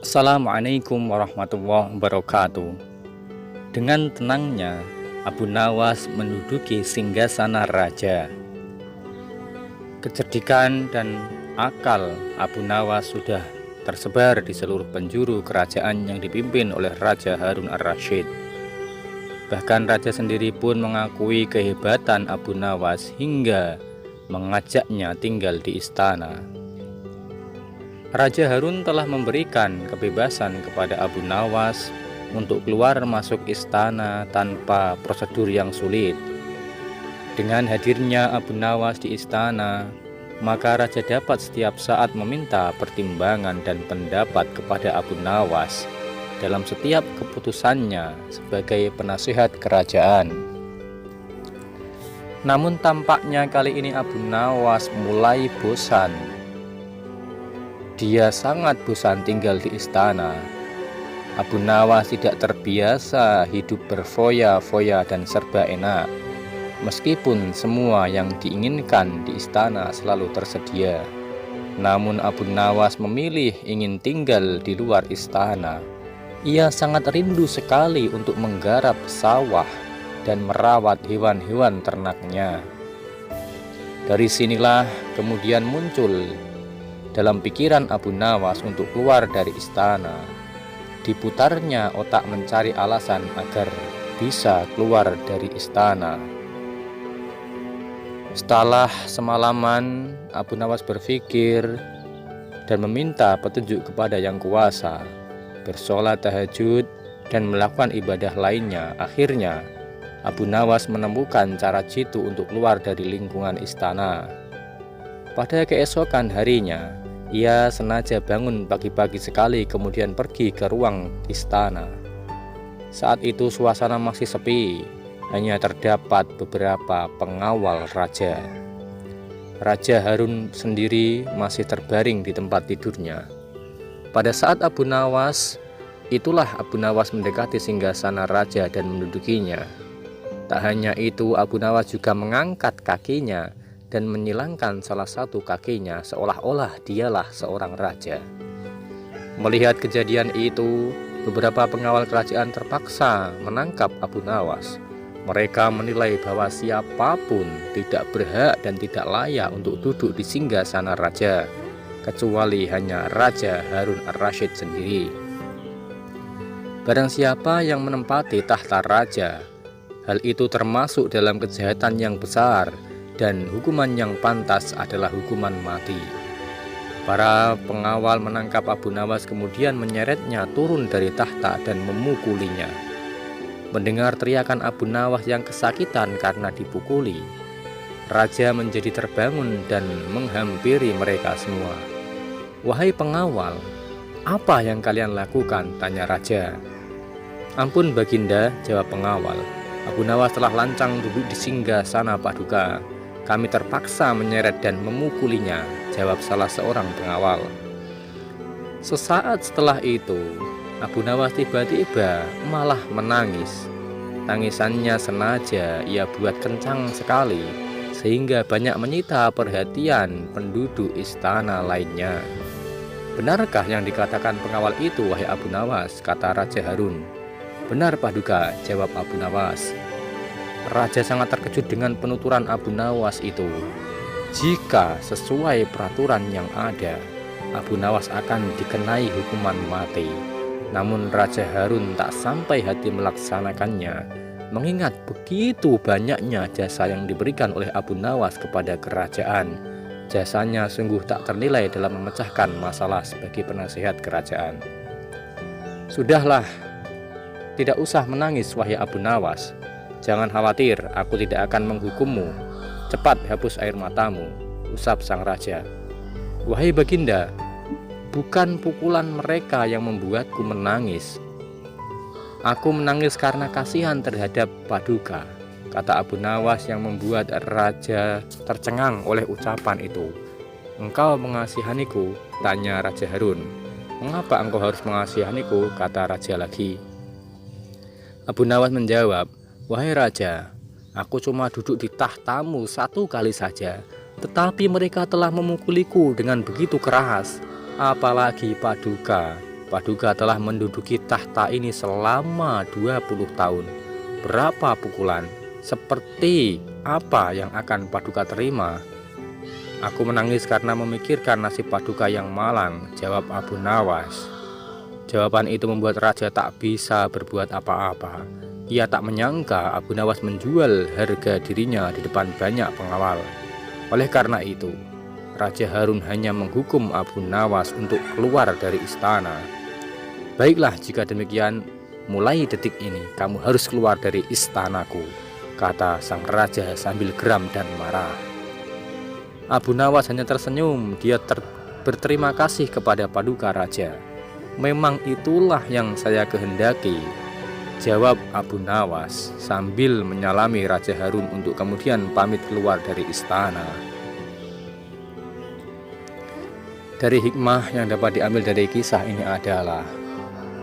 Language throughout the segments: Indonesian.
Assalamualaikum warahmatullahi wabarakatuh. Dengan tenangnya, Abu Nawas menduduki singgasana raja. Kecerdikan dan akal Abu Nawas sudah tersebar di seluruh penjuru kerajaan yang dipimpin oleh Raja Harun ar-Rasyid. Bahkan raja sendiri pun mengakui kehebatan Abu Nawas hingga mengajaknya tinggal di istana. Raja Harun telah memberikan kebebasan kepada Abu Nawas untuk keluar masuk istana tanpa prosedur yang sulit. Dengan hadirnya Abu Nawas di istana, maka raja dapat setiap saat meminta pertimbangan dan pendapat kepada Abu Nawas dalam setiap keputusannya sebagai penasihat kerajaan. Namun tampaknya kali ini Abu Nawas mulai bosan. Dia sangat bosan tinggal di istana. Abu Nawas tidak terbiasa hidup berfoya-foya dan serba enak. Meskipun semua yang diinginkan di istana selalu tersedia, namun Abu Nawas memilih ingin tinggal di luar istana. Ia sangat rindu sekali untuk menggarap sawah dan merawat hewan-hewan ternaknya. Dari sinilah kemudian muncul dalam pikiran Abu Nawas untuk keluar dari istana. Diputarnya otak mencari alasan agar bisa keluar dari istana. Setelah semalaman, Abu Nawas berpikir dan meminta petunjuk kepada Yang Kuasa, bersolat tahajud dan melakukan ibadah lainnya. Akhirnya Abu Nawas menemukan cara jitu untuk keluar dari lingkungan istana. Pada keesokan harinya, ia sengaja bangun pagi-pagi sekali kemudian pergi ke ruang istana. Saat itu suasana masih sepi, hanya terdapat beberapa pengawal raja. Raja Harun sendiri masih terbaring di tempat tidurnya. Pada saat Abu Nawas, itulah Abu Nawas mendekati singgasana raja dan mendudukinya. Tak hanya itu, Abu Nawas juga mengangkat kakinya dan menyilangkan salah satu kakinya seolah-olah dialah seorang raja. Melihat kejadian itu, beberapa pengawal kerajaan terpaksa menangkap Abu Nawas. Mereka menilai bahwa siapapun tidak berhak dan tidak layak untuk duduk di singgasana raja, kecuali hanya Raja Harun ar-Rasyid sendiri. Barang siapa yang menempati tahta raja, hal itu termasuk dalam kejahatan yang besar, dan hukuman yang pantas adalah hukuman mati. Para pengawal menangkap Abu Nawas kemudian menyeretnya turun dari tahta dan memukulinya. Mendengar teriakan Abu Nawas yang kesakitan karena dipukuli, raja menjadi terbangun dan menghampiri mereka semua. "Wahai pengawal, apa yang kalian lakukan?" tanya raja. "Ampun Baginda," jawab pengawal, "Abu Nawas telah lancang duduk di singgasana Paduka. Kami terpaksa menyeret dan memukulinya," jawab salah seorang pengawal. Sesaat setelah itu, Abu Nawas tiba-tiba malah menangis. Tangisannya sengaja ia buat kencang sekali, sehingga banyak menyita perhatian penduduk istana lainnya. "Benarkah yang dikatakan pengawal itu, wahai Abu Nawas?" kata Raja Harun. "Benar Paduka," jawab Abu Nawas. Raja sangat terkejut dengan penuturan Abu Nawas itu. Jika sesuai peraturan yang ada, Abu Nawas akan dikenai hukuman mati. Namun Raja Harun tak sampai hati melaksanakannya, mengingat begitu banyaknya jasa yang diberikan oleh Abu Nawas kepada kerajaan. Jasanya sungguh tak ternilai dalam memecahkan masalah sebagai penasihat kerajaan. "Sudahlah, tidak usah menangis wahai Abu Nawas. Jangan khawatir, aku tidak akan menghukummu. Cepat hapus air matamu," usap sang raja. "Wahai Baginda, bukan pukulan mereka yang membuatku menangis. Aku menangis karena kasihan terhadap Paduka," kata Abu Nawas yang membuat raja tercengang oleh ucapan itu. "Engkau mengasihaniku?" tanya Raja Harun. "Mengapa engkau harus mengasihaniku?" kata raja lagi. Abu Nawas menjawab, "Wahai raja, aku cuma duduk di tahtamu satu kali saja, tetapi mereka telah memukuliku dengan begitu keras. Apalagi Paduka, Paduka telah menduduki tahta ini selama 20 tahun. Berapa pukulan? Seperti apa yang akan Paduka terima? Aku menangis karena memikirkan nasib Paduka yang malang, jawab Abu Nawas. Jawaban itu membuat raja tak bisa berbuat apa-apa. Ia tak menyangka Abu Nawas menjual harga dirinya di depan banyak pengawal. Oleh karena itu, Raja Harun hanya menghukum Abu Nawas untuk keluar dari istana. Baiklah, jika demikian, mulai detik ini kamu harus keluar dari istanaku, kata sang raja sambil geram dan marah. Abu Nawas hanya tersenyum. Dia berterima kasih kepada Paduka Raja. Memang itulah yang saya kehendaki, jawab Abu Nawas sambil menyalami Raja Harun untuk kemudian pamit keluar dari istana. Dari hikmah yang dapat diambil dari kisah ini adalah,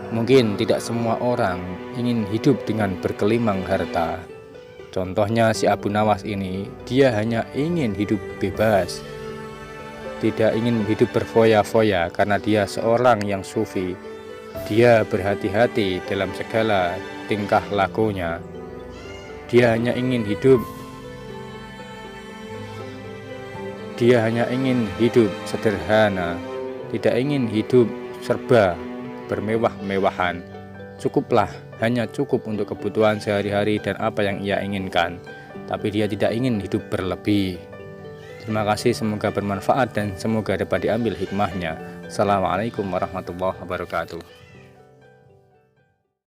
mungkin tidak semua orang ingin hidup dengan berkelimang harta. Contohnya si Abu Nawas ini, dia hanya ingin hidup bebas, tidak ingin hidup berfoya-foya karena dia seorang yang sufi. Dia berhati-hati dalam segala tingkah lakunya. Dia hanya ingin hidup sederhana, tidak ingin hidup serba bermewah-mewahan. Cukuplah, hanya cukup untuk kebutuhan sehari-hari dan apa yang ia inginkan. Tapi dia tidak ingin hidup berlebih. Terima kasih, semoga bermanfaat dan semoga dapat diambil hikmahnya. Assalamualaikum warahmatullahi wabarakatuh.